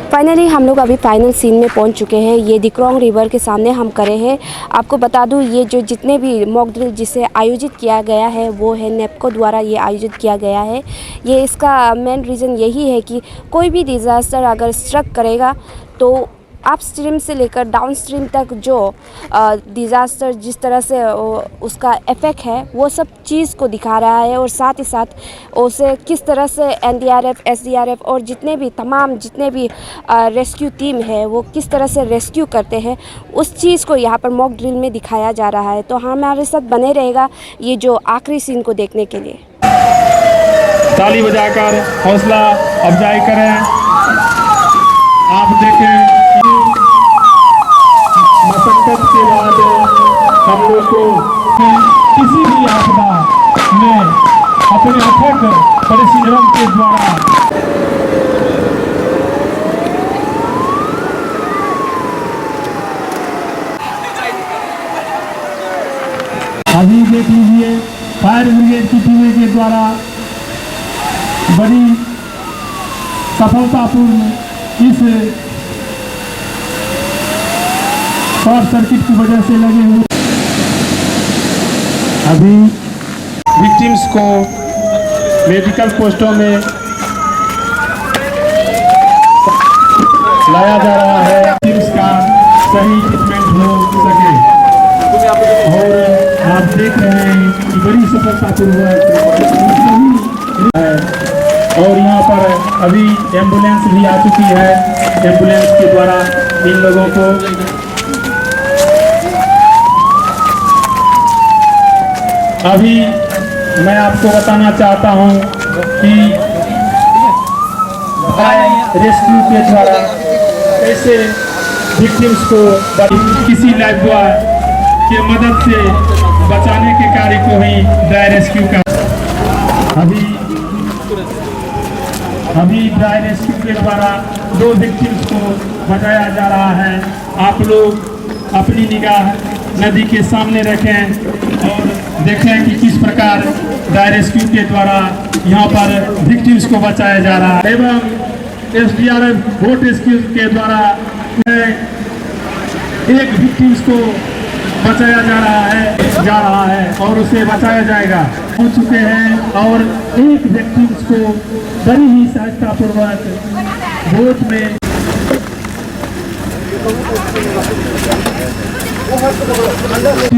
Finally हम लोग अभी फाइनल सीन में पहुंच चुके हैं। ये दिक्रोंग रिवर के सामने हम खड़े हैं। आपको बता दूं, ये जो जितने भी मॉक ड्रिल जिसे आयोजित किया गया है वो है नेपको द्वारा ये आयोजित किया गया है। ये इसका मेन रीज़न यही है कि कोई भी डिज़ास्टर अगर स्ट्रक करेगा तो अपस्ट्रीम से लेकर डाउनस्ट्रीम तक जो डिज़ास्टर जिस तरह से उसका इफ़ेक्ट है वो सब चीज़ को दिखा रहा है, और साथ ही साथ उसे किस तरह से एनडीआरएफ, एसडीआरएफ और जितने भी रेस्क्यू टीम है वो किस तरह से रेस्क्यू करते हैं, उस चीज़ को यहाँ पर मॉक ड्रिल में दिखाया जा रहा है। तो हमारे साथ बने रहेगा ये जो आखिरी सीन को देखने के लिए। ताली बजाकर हौसला अफजाई करें। आप देखें मशक्कत के बाद हम लोग को किसी भी आपदा में अपने अथक परिश्रम के द्वारा अभी देख लीजिए फायर ब्रिगेड की टीमें के द्वारा बड़ी सफलतापूर्ण इस शॉर्ट सर्किट की वजह से लगे हुए अभी विक्टिम्स को मेडिकल पोस्टों में लाया जा रहा है, विक्टिम्स का सही ट्रीटमेंट हो सके। और आप देख रहे हैं कि बड़ी सफलतापूर्वक है। और यहाँ पर अभी एम्बुलेंस भी आ चुकी है। एम्बुलेंस के द्वारा इन लोगों को अभी मैं आपको बताना चाहता हूँ कि रेस्क्यू के द्वारा कैसे विक्टिम्स को किसी लाइफ बॉय के मदद से बचाने के कार्य को ही ड्राई रेस्क्यू का अभी ड्राई रेस्क्यू के द्वारा 2 विक्टिम्स को बचाया जा रहा है। आप लोग अपनी निगाह नदी के सामने रखें और देखें कि किस प्रकार ड्राई रेस्क्यू के द्वारा यहाँ पर विक्टिम्स को बचाया जा रहा है एवं एसडीआरएफ बोट रेस्क्यू के द्वारा एक विक्टिम्स को बचाया जा रहा है और उसे बचाया जाएगा हो चुके हैं। और एक विक्टिम्स को बड़ी ही सहायतापूर्वक बोट में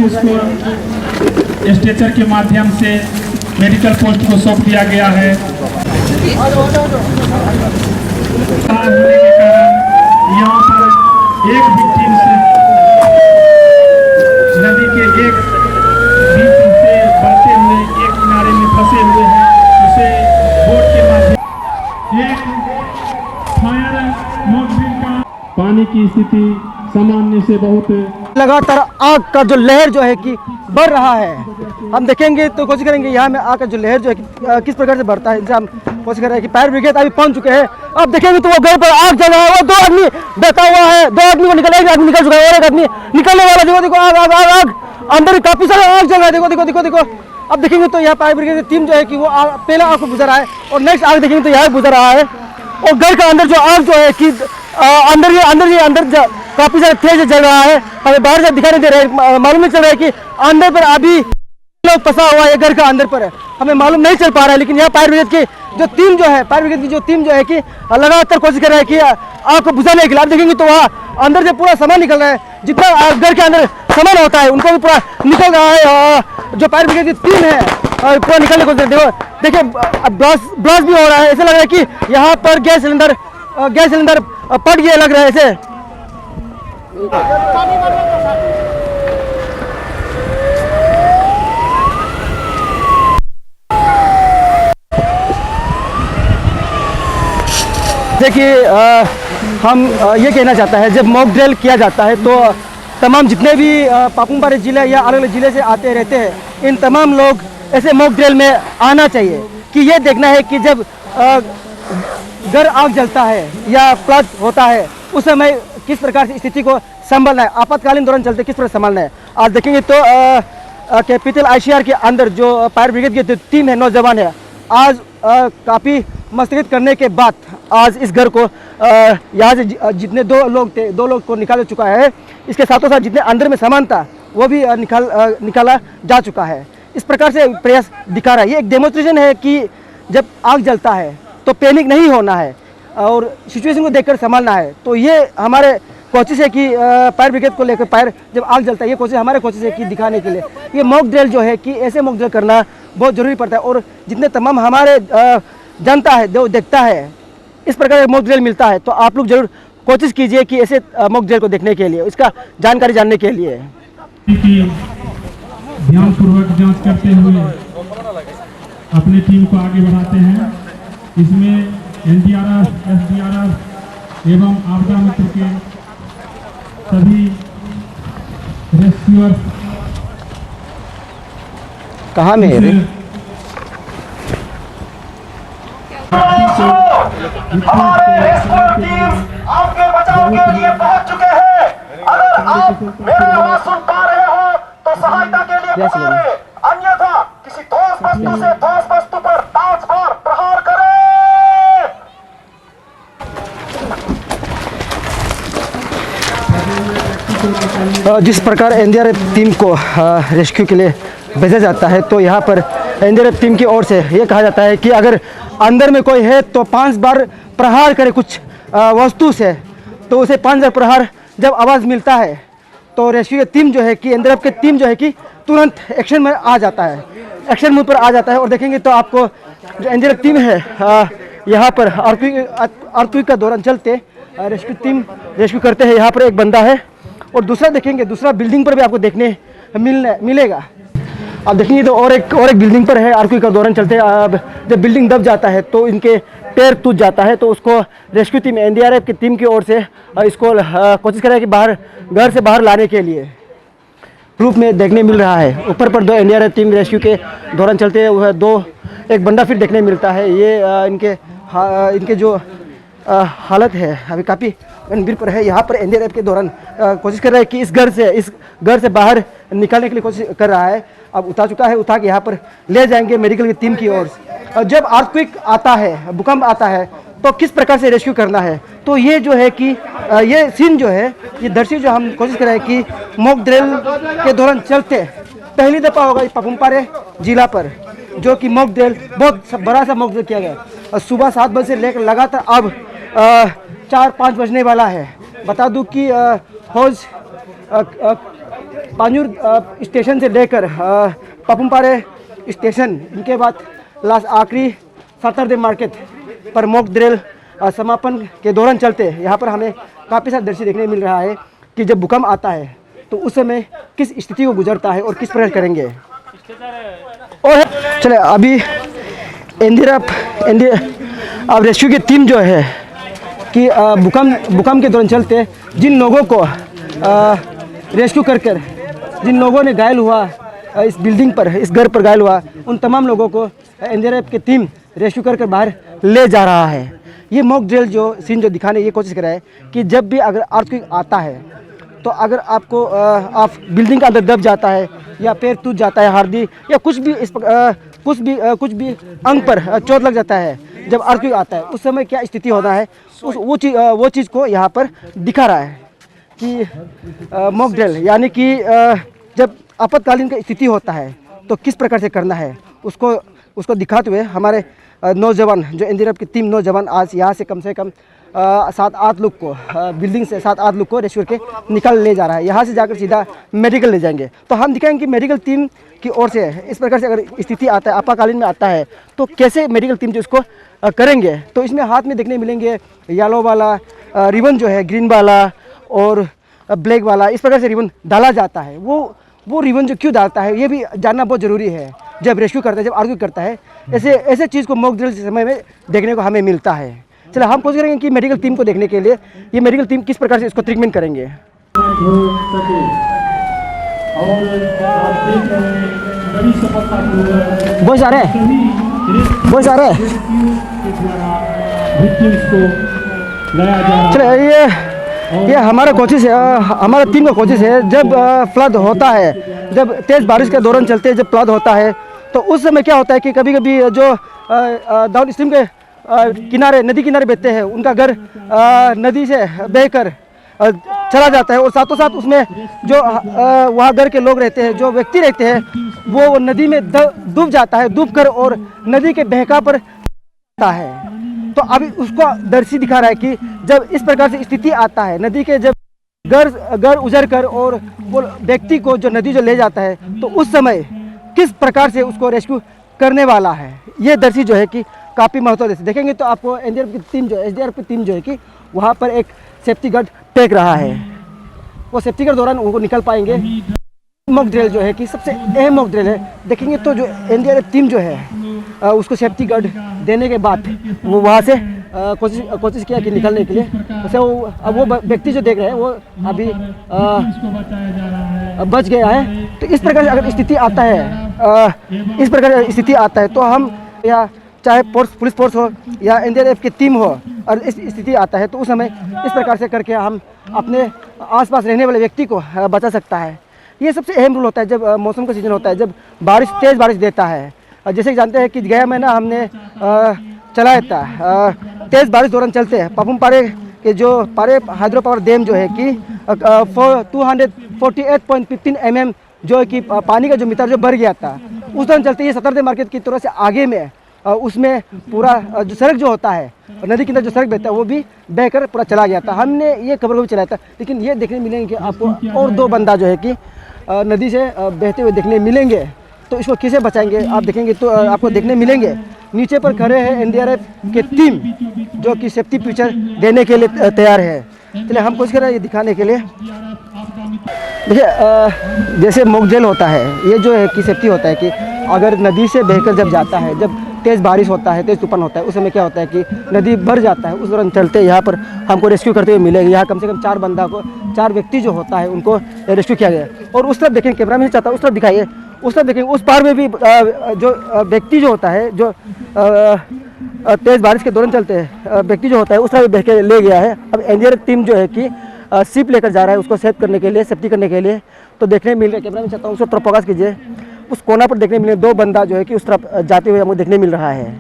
उसको स्ट्रेचर के माध्यम से मेडिकल पोस्ट को सौंप दिया गया है। होने के कारण यहाँ पर एक विक्टिम नदी के एक बीच से बढ़ते हुए एक किनारे में फंसे हुए हैं। उसे बोट के माध्यम एक फायर मॉकड्रिल का पानी की स्थिति सामान्य से बहुत लगातार आग का जो लहर जो है कि बढ़ रहा है। हम देखेंगे तो कोशिश करेंगे यहाँ में आग का जो लहर जो है कि किस प्रकार से बढ़ता है। हम कोशिश कर रहे हैं कि फायर ब्रिगेड अभी पहुँच चुके हैं। अब देखेंगे तो वो घर पर आग जल रहा है। वो 2 आदमी बैठा हुआ है, 2 आदमी को निकल, एक आदमी निकल चुका है और एक आदमी निकलने वाला। देखो देखो आग आग आग आग अंदर काफी सारा आग जल रहा है। देखो देखो देखो देखो अब देखेंगे तो यहाँ फायर ब्रिगेड की टीम जो है कि वो पहला आग को गुजर रहा है और नेक्स्ट आग देखेंगे तो यहाँ गुजर रहा है। और घर का अंदर जो आग जो है कि अंदर काफी ज्यादा तेज जल रहा है। हमें बाहर से दिखाई नहीं दे रहा है, मालूम नहीं चल रहा है कि अंदर पर अभी लोग फंसा हुआ है, घर का अंदर पर है, हमें मालूम नहीं चल पा रहा है। लेकिन यहाँ फायर ब्रिगेड की जो टीम जो है कि लगातार कोशिश कर रहा है कि आग को बुझाने के लिए। आप देखेंगे तो वहाँ अंदर से पूरा सामान निकल रहा है, जितना घर के अंदर सामान होता है उनको भी पूरा निकल रहा है। जो फायर ब्रिगेड की टीम है पूरा निकलने को देखिए ब्लास्ट भी हो रहा है। ऐसा लग रहा है कि यहाँ पर गैस सिलेंडर फट गया लग रहा है ऐसे। देखिए हम ये कहना चाहता है, जब मॉक ड्रिल किया जाता है तो तमाम जितने भी पापुम पारे जिले या अलग अलग जिले से आते रहते हैं, इन तमाम लोग ऐसे मॉक ड्रिल में आना चाहिए कि ये देखना है कि जब घर आग जलता है या फ्लड होता है उस समय किस प्रकार से स्थिति को संभालना है, आपातकालीन दौरान चलते किस प्रकार संभालना है। आज देखेंगे तो कैपिटल ICR के अंदर जो फायर ब्रिगेड की टीम है, नौजवान है, आज काफ़ी मशक्कत करने के बाद आज इस घर को यहाँ से जितने 2 लोग थे 2 लोग को निकाल चुका है। इसके साथों साथ जितने अंदर में सामान था वो भी निकाला जा चुका है। इस प्रकार से प्रयास दिखा रहा है। ये एक डेमोन्स्ट्रेशन है कि जब आग जलता है तो पैनिक नहीं होना है और सिचुएशन को देखकर संभालना है। तो ये हमारे कोशिश है कि फायर ब्रिगेड को लेकर फायर जब आग जलता है, ये कोशिश हमारे कोशिश है कि दिखाने के लिए ये मॉक ड्रिल जो है कि ऐसे मॉक ड्रिल करना बहुत ज़रूरी पड़ता है। और जितने तमाम हमारे जनता है जो देखता है इस प्रकार का मॉक ड्रिल मिलता है तो आप लोग जरूर कोशिश कीजिए कि ऐसे मॉक ड्रिल को देखने के लिए, इसका जानकारी जानने के लिए। ध्यानपूर्वक जांच करते हुए अपनी टीम को आगे बढ़ाते हैं। इसमें एनडीआरएफ, एसडीआरएफ एवं आपदा मित्र के सभी रेस्क्यूअर कहाँ में है रे? हमारे रेस्क्यू टीम आपके बचाव के लिए पहुंच चुके हैं। अगर आप मेरा आवाज सुन पा रहे हो तो सहायता के लिए पुकारें, अन्यथा किसी ठोस वस्तु से ठोस वस्तु पर 5 बार प्रहार करें। जिस प्रकार एनडीआरएफ टीम को रेस्क्यू के लिए भेजा जाता है तो यहाँ पर एनडीआरएफ टीम की ओर से ये कहा जाता है कि अगर अंदर में कोई है तो 5 बार प्रहार करे कुछ वस्तु से, तो उसे 5 बार प्रहार जब आवाज़ मिलता है तो रेस्क्यू की टीम जो है कि एनडीआरएफ की टीम जो है कि तुरंत एक्शन में आ जाता है, एक्शन मूड पर आ जाता है। और देखेंगे तो आपको जो एनडीआरएफ टीम है यहाँ पर अर्थक्वेक का दौरान चलते रेस्क्यू टीम रेस्क्यू करते हैं। यहाँ पर एक बंदा है और दूसरा देखेंगे, दूसरा बिल्डिंग पर भी आपको देखने मिलेगा। आप देखेंगे तो और एक बिल्डिंग पर है अर्थक्वेक का दौरान चलते। अब जब बिल्डिंग दब जाता है तो इनके पैर टूट जाता है, तो उसको रेस्क्यू टीम एनडीआरएफ की टीम की ओर से इसको कोशिश करें कि घर से बाहर लाने के लिए ग्रुप में देखने मिल रहा है। ऊपर पर 2 एनडीआरएफ टीम रेस्क्यू के दौरान चलते हैं, वह एक बंदा फिर देखने मिलता है। ये इनके जो हालत है अभी काफ़ी गंभीर पर है। यहाँ पर एनडीआरएफ के दौरान कोशिश कर रहा है कि इस घर से बाहर निकालने के लिए कोशिश कर रहा है। अब उठा चुका है, उठा के यहाँ पर ले जाएंगे मेडिकल की टीम की ओर। जब अर्थक्वेक आता है, भूकंप आता है तो किस प्रकार से रेस्क्यू करना है, तो ये जो है कि ये सीन जो है ये दर्शी जो हम कोशिश कर रहे हैं कि मॉक ड्रिल के दौरान चलते पहली दफ़ा होगा पपुमपारे जिला पर जो कि मॉक ड्रिल बहुत बड़ा सा मॉक ड्रिल किया गया। और सुबह 7 बजे से लेकर लगातार अब 4-5 बजने वाला है। बता दूं कि हौज पांजूर स्टेशन से लेकर पपुमपारे स्टेशन, इनके बाद लास्ट आखिरी सतरदे मार्केट पर मॉक ड्रिल समापन के दौरान चलते हैं। यहाँ पर हमें काफ़ी सारा दृश्य देखने मिल रहा है कि जब भूकंप आता है तो उस समय किस स्थिति को गुजरता है और किस प्रकार करेंगे। और चले अभी अब रेस्क्यू की टीम जो है कि भूकंप के दौरान चलते जिन लोगों को रेस्क्यू कर जिन लोगों ने घायल हुआ इस बिल्डिंग पर, इस घर पर घायल हुआ, उन तमाम लोगों को एनडीआरएफ की टीम रेस्क्यू कर बाहर ले जा रहा है। ये मॉक ड्रिल जो सीन जो दिखाने ये कोशिश कर रहा है कि जब भी अगर अर्थक्वेक आता है तो अगर आपको आप बिल्डिंग के अंदर दब जाता है या पैर टूट जाता है, हड्डी या कुछ भी अंग पर चोट लग जाता है, जब अर्थक्वेक आता है उस समय क्या स्थिति होना है वो चीज़ को यहाँ पर दिखा रहा है कि मॉक ड्रिल यानी कि जब आपातकालीन का स्थिति होता है तो किस प्रकार से करना है उसको दिखाते हुए हमारे नौजवान जो एनडीआरएफ की टीम नौजवान आज यहाँ से कम 7-8 लोग को बिल्डिंग से 7-8 लोग को रेस्क्यू के निकल ले जा रहा है। यहाँ से जाकर सीधा मेडिकल ले जाएंगे। तो हम दिखाएंगे कि मेडिकल टीम की ओर से इस प्रकार से अगर स्थिति आता है आपातकालीन में आता है तो कैसे मेडिकल टीम जो इसको करेंगे। तो इसमें हाथ में देखने मिलेंगे येलो वाला रिबन जो है, ग्रीन वाला और ब्लैक वाला, इस प्रकार से रिबन डाला जाता है। वो रिबन जो क्यों डालता है ये भी जानना बहुत ज़रूरी है। जब रेस्क्यू करता है, जब आर्ग्यू करता है, ऐसे चीज़ को मॉक ड्रिल समय में देखने को हमें मिलता है। चलो हम कोशिश करेंगे कि मेडिकल टीम को देखने के लिए ये मेडिकल टीम किस प्रकार से इसको ट्रीटमेंट करेंगे। बहुत सारे चलो ये हमारा कोशिश है, हमारा टीम का कोशिश है। जब फ्लड होता है, जब तेज़ बारिश के दौरान चलते हैं, जब फ्लड होता है तो उस समय क्या होता है कि कभी कभी जो डाउन स्ट्रीम के किनारे नदी किनारे बैठते हैं उनका घर नदी से बहकर चला जाता है और साथों साथ उसमें जो वहाँ घर के लोग रहते हैं, जो व्यक्ति रहते हैं, वो नदी में डूब जाता है, डूब कर और नदी के बहका पर आता है। तो अभी उसको दर्शी दिखा रहा है कि जब इस प्रकार से स्थिति आता है, नदी के जब घर उजड़ कर और वो व्यक्ति को जो नदी जो ले जाता है, तो उस समय किस प्रकार से उसको रेस्क्यू करने वाला है, ये दर्शी जो है कि काफ़ी महत्व से देखेंगे। तो आपको एसडीआरएफ की टीम जो है कि वहाँ पर एक सेफ्टी गार्ड टेक रहा है, वो सेफ्टी के दौरान उनको निकल पाएंगे। मॉक ड्रिल जो है कि सबसे अहम मॉक ड्रिल है, देखेंगे तो जो एनडीआरएफ टीम जो है उसको सेफ्टी गार्ड देने के बाद वो वहाँ से कोशिश किया कि निकलने के लिए। वैसे अब वो व्यक्ति जो देख रहे हैं वो अभी बच गया है। तो इस प्रकार से अगर स्थिति आता है, इस प्रकार की स्थिति आता है तो हम या चाहे पुलिस फोर्स हो या एनडीआरएफ की टीम हो और इस स्थिति आता है तो उस समय इस प्रकार से करके हम अपने आसपास रहने वाले व्यक्ति को बचा सकता है। ये सबसे अहम रूल होता है जब मौसम का सीजन होता है, जब तेज़ बारिश देता है। जैसे कि जानते हैं कि गया महीना हमने चलाया था, तेज़ बारिश दौरान चलते हैं पापुम पारे के जो पारे हाइड्रो पावर डैम जो है कि 248.15 mm जो है कि पानी का जो मीटर जो भर गया था, उस दौरान चलते ही सतरदे मार्केट की तरह से आगे में उसमें पूरा जो सड़क जो होता है, नदी के अंदर जो सड़क बहता है, वो भी बहकर पूरा चला गया था। हमने ये खबर को भी चलाया था, लेकिन ये देखने मिलेंगे कि आपको और 2 बंदा जो है कि नदी से बहते हुए देखने मिलेंगे। तो इसको कैसे बचाएंगे आप देखेंगे तो आपको देखने मिलेंगे। नीचे पर खड़े हैं एनडीआरएफ के टीम जो कि सेफ्टी पिक्चर देने के लिए तैयार है। चलिए हम कोशिश कर रहे हैं ये दिखाने के लिए। देखिए जैसे मॉक ड्रिल होता है, ये जो है कि सेफ्टी होता है कि अगर नदी से बहकर जब जाता है, जब तेज़ बारिश होता है, तेज़ तूफान होता है, उस समय क्या होता है कि नदी भर जाता है। उस दौरान चलते यहाँ पर हमको रेस्क्यू करते हुए मिलेंगे। यहाँ कम से कम 4 व्यक्ति जो होता है उनको रेस्क्यू किया गया। और उस तरफ देखें, कैमरा में चाहता है उस तरफ दिखाइए, उस तरफ देखेंगे उस पार में भी जो व्यक्ति जो होता है, जो तेज़ बारिश के दौरान चलते हैं व्यक्ति जो होता है, उस तरफ बह के ले गया है। अब एनडीआरएफ टीम जो है कि शिप लेकर जा रहा है उसको सेव करने के लिए, सेफ्टी करने के लिए। तो देखने मिल रहा है, कैमरा में चाहता हूँ उसको तरफ फोकस कीजिए, उस कोना पर देखने मिले 2 बंदा जो है कि उस तरफ जाते हुए हमें देखने मिल रहा है।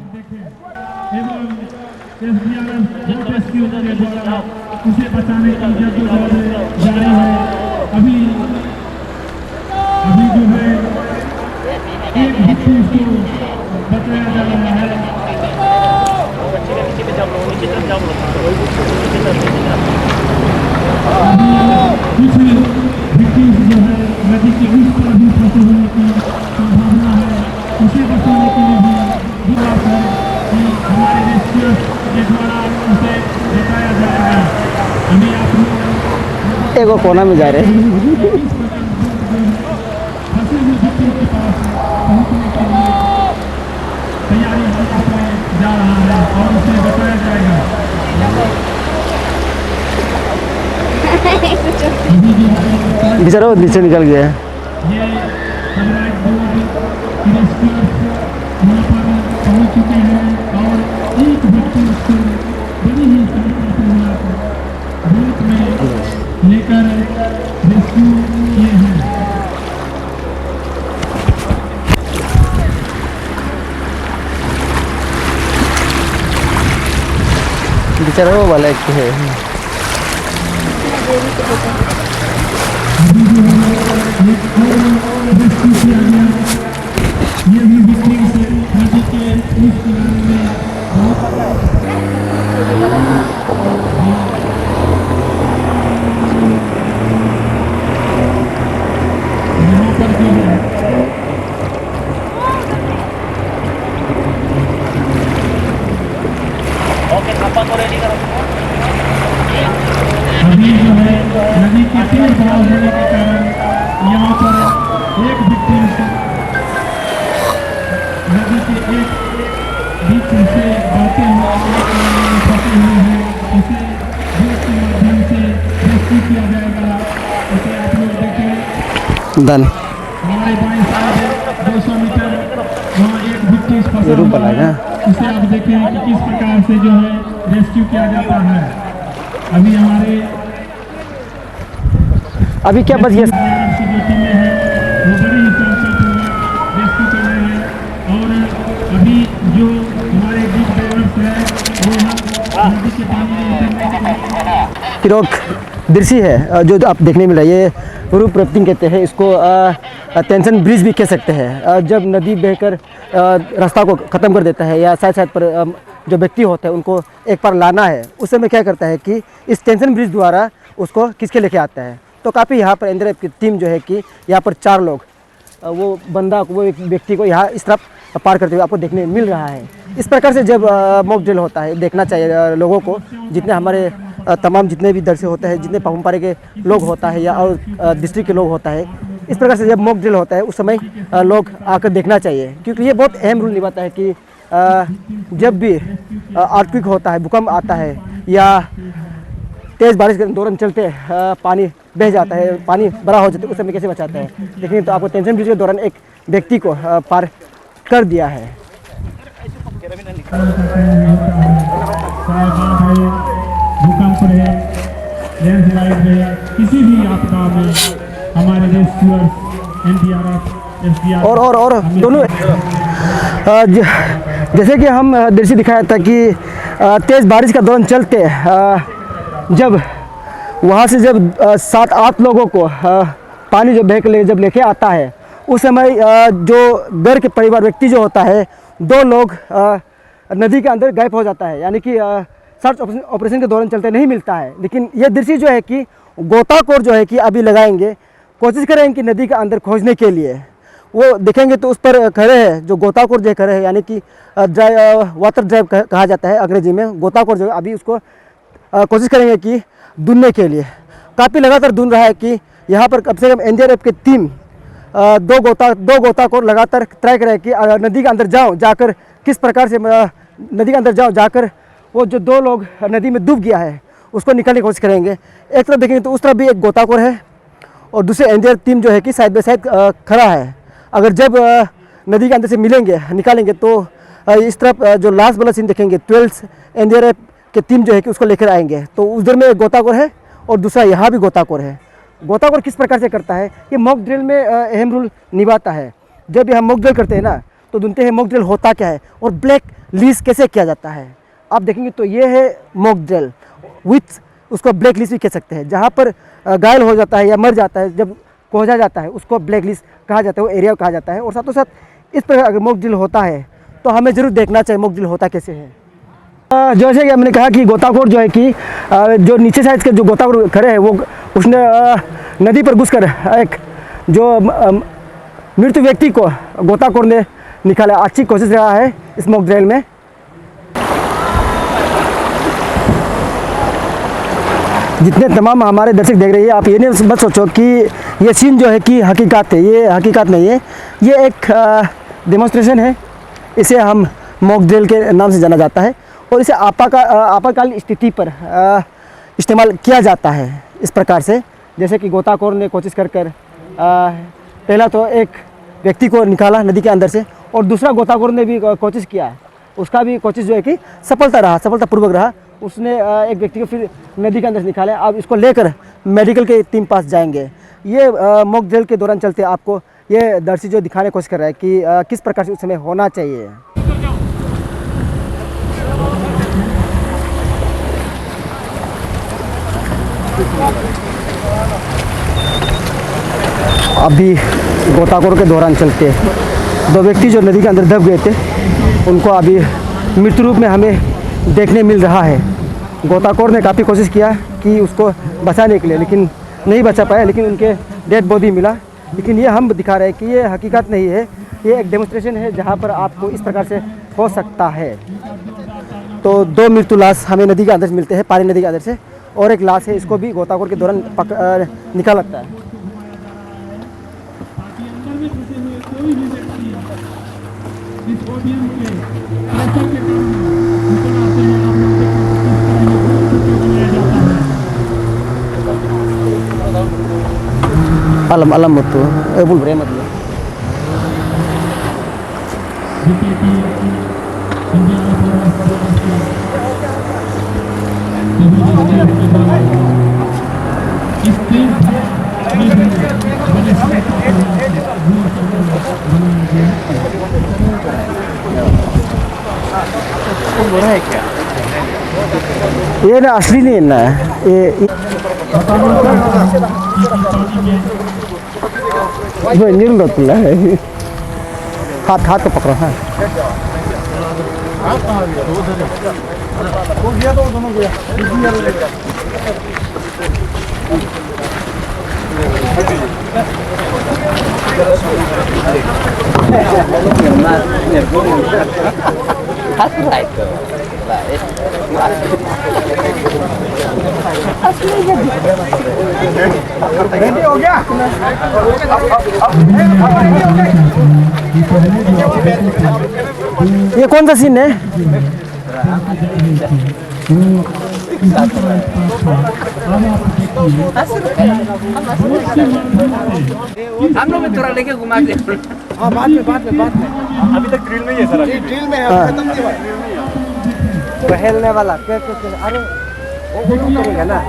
उसे बचाने की जद्दोजहद जारी है। अभी जो है एक व्यक्ति को बचाया जा रहा है। कुछ व्यक्ति जो है नदी के उस पर भी फंसे होने की संभावना है। उसे बचाने के लिए भी बात है कि हमारे रेस्क्यू के द्वारा उसे बचाया जाएगा। अभी आप एगो कोना में जा रहे हैं। फंसे हुए व्यक्तियों के पास पहुंचने के लिए तैयारी जा रहा है और उसे बचाया जाएगा। बेचारा वो नीचे निकल गया है। ये रेस्क्यू यहाँ पर पहुँच चुके हैं और एक व्यक्ति उसको बड़ी ही सफलता से बोट में लेकर रेस्क्यू किए हैं। बेचारा वो वाला एक है। ये भी बिक्री से नदी के उस किनारे में यहाँ पर जो है अभी जो है नदी के तेज बहाव होने के कारण यहाँ पर एक व्यक्ति नदी के एक बीच से बहते हुए फंसे हुए हैं। उसे बोट के माध्यम से रेस्क्यू किया जाएगा। उसे आप लोग देखें, डन हमारे बाएं साइड 200 मीटर वहाँ एक व्यक्ति फंसा हुआ है। उसे आप देखें कि किस प्रकार से जो है रेस्क्यू किया जाता है। अभी हमारे अभी क्या बच गया? जो टीमें हैं वो बड़ी ही रेस्क्यू कर रहे हैं। और अभी जो हमारे बिग ड्राइवर्स हैं फिरोक दृश्य है जो आप देखने मिल रहा है, ये रूप राफ्टिंग कहते हैं इसको। टेंशन ब्रिज भी कह सकते हैं। जब नदी बहकर रास्ता को ख़त्म कर देता है या साइड पर जो व्यक्ति होते हैं उनको एक बार लाना है, उस समय क्या करता है कि इस टेंशन ब्रिज द्वारा उसको खींच के लेके आता है। तो काफ़ी यहाँ पर एनडीआरएफ की टीम जो है कि यहाँ पर 4 लोग वो बंदा वो एक व्यक्ति को यहाँ इस तरफ पार करते हुए आपको देखने मिल रहा है। इस प्रकार से जब मॉक ड्रिल होता है, देखना चाहिए लोगों को, जितने हमारे तमाम जितने भी दर्शक होते हैं, जितने पापुमपारे के लोग होता है या और डिस्ट्रिक्ट के लोग होता है, इस प्रकार से जब मॉक ड्रिल होता है उस समय लोग आकर देखना चाहिए, क्योंकि ये बहुत अहम रोल निभाता है कि जब भी अर्थक्वेक होता है, भूकंप आता है या तेज़ बारिश के दौरान चलते पानी बह जाता है, पानी बड़ा हो जाता है, उस समय कैसे बचाता है। लेकिन तो आपको टेंशन ब्रिज के दौरान एक व्यक्ति को पार कर दिया है। भूकंप है, लैंडस्लाइड है, किसी भी आपदा में हमारे रेस्क्यूअर्स, एनडीआरएफ, एसडीआरएफ और दोनों जैसे कि हम दृश्य दिखाया था कि तेज़ बारिश का दौरान चलते जब वहाँ से जब 7-8 लोगों को पानी जो बह के जब लेके आता है, उस समय जो घर के परिवार व्यक्ति जो होता है, 2 लोग नदी के अंदर गायब हो जाता है, यानी कि सर्च ऑपरेशन के दौरान चलते नहीं मिलता है। लेकिन ये दृश्य जो है कि गोताखोर जो है कि अभी लगाएंगे, कोशिश करेंगे कि नदी के अंदर खोजने के लिए। वो देखेंगे तो उस पर खड़े हैं जो गोताखोर जो खड़े हैं, यानी कि वाटर ड्राइव कहा जाता है अंग्रेजी में। गोताखोर जो है अभी उसको कोशिश करेंगे कि ढूंढने के लिए। काफ़ी लगातार ढूंढ रहा है कि यहाँ पर कम से कम एनडीआरएफ की टीम 2 गोताखोर लगातार ट्राई करें कि नदी के अंदर जाकर किस प्रकार से नदी के अंदर जाकर वो जो 2 लोग नदी में डूब गया है उसको निकालने की कोशिश करेंगे। एक तरफ देखेंगे तो उस तरफ भी एक गोताखोर है और दूसरे एनडीआरएफ टीम जो है कि साइड बाय साइड खड़ा है। अगर जब नदी के अंदर से निकालेंगे तो इस तरफ जो लास्ट वाला सीन देखेंगे, 12 एनडीआरएफ की टीम जो है कि उसको लेकर आएंगे। तो उधर में एक गोताखोर है और दूसरा यहाँ भी गोताखोर है। गोताखोर किस प्रकार से करता है, ये मॉक ड्रिल में अहम रोल निभाता है। जब भी हम मॉक ड्रिल करते हैं ना, तो ढूंढते हैं मॉक ड्रिल होता क्या है और ब्लैक लिस्ट कैसे किया जाता है। आप देखेंगे तो ये है मॉक ड्रिल विथ, उसको ब्लैक लिस्ट भी कह सकते हैं। जहाँ पर घायल हो जाता है या मर जाता है, जब खोजा जाता है उसको ब्लैक लिस्ट कहा जाता है, वो एरिया कहा जाता है। और साथों साथ इस प्रकार अगर मॉक ड्रिल होता है तो हमें ज़रूर देखना चाहिए मॉक ड्रिल होता कैसे है। जैसे कि हमने कहा कि गोताखोर जो है कि जो नीचे साइड के जो गोताखोर खड़े हैं, वो उसने नदी पर घुसकर एक जो मृत व्यक्ति को गोताखोर ने निकाला। अच्छी कोशिश रहा है इस मॉक ड्रिल में। जितने तमाम हमारे दर्शक देख रहे हैं, आप ये नहीं मत सोचो कि ये सीन जो है कि हकीकत है। ये हकीकत नहीं है, ये एक डेमोन्स्ट्रेशन है। इसे हम मॉक ड्रिल के नाम से जाना जाता है और इसे आपातकालीन स्थिति पर इस्तेमाल किया जाता है इस प्रकार से। जैसे कि गोताखोर ने कोशिश कर पहला तो एक व्यक्ति को निकाला नदी के अंदर से, और दूसरा गोताखोर ने भी कोशिश किया, उसका भी कोशिश जो है कि सफलतापूर्वक रहा। उसने एक व्यक्ति को फिर नदी के अंदर से निकाला। अब इसको लेकर मेडिकल के टीम पास जाएंगे। ये मॉक ड्रिल के दौरान चलते आपको ये दृश्य जो दिखाने की कोशिश कर रहा है कि किस प्रकार से उस समय होना चाहिए। अभी गोताखोर के दौरान चलते 2 व्यक्ति जो नदी के अंदर दब गए थे, उनको अभी मृत्यु रूप में हमें देखने मिल रहा है। गोताखोर ने काफ़ी कोशिश किया कि उसको बचाने के लिए, लेकिन नहीं बचा पाया। लेकिन उनके डेड बॉडी मिला। लेकिन ये हम दिखा रहे हैं कि ये हकीकत नहीं है, ये एक डेमोन्स्ट्रेशन है जहाँ पर आपको इस प्रकार से हो सकता है। तो 2 मृत्यु लाश हमें नदी के अंदर से मिलते हैं, पारी नदी के अंदर से, और एक लाश है, इसको भी गोताखोर के दौरान निकाल लगता है। alam itu bulbure मतलब है क्या? ये ना असली नहीं है ना ये नील रोतला है हाथ हाथ को पकड़ो हाँ हो गया ये कौन सा सीन है हम लोग थोड़ा लेके घुमा दे। हाँ बाद में अभी तक ड्रिल में ही है सर अभी ड्रिल में है खत्म नहीं हुआ पहलने वाला अरे वो करेगा ना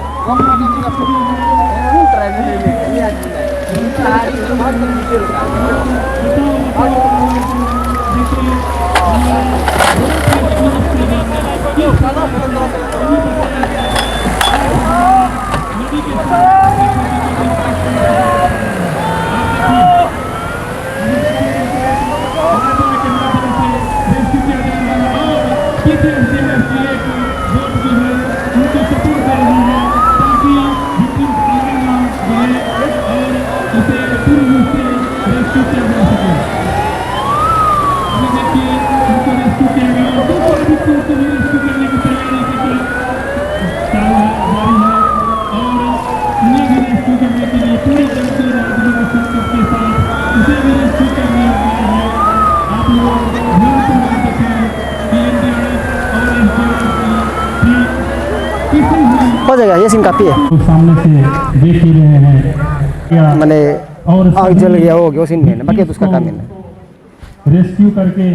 हो जाएगा ये सीन काफी है सामने से देख ही रहे हैं मैंने और आग जल गया हो गया वो सीन नहीं है बाकी तो उसका काम है रेस्क्यू करके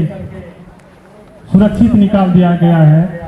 सुरक्षित निकाल दिया गया है।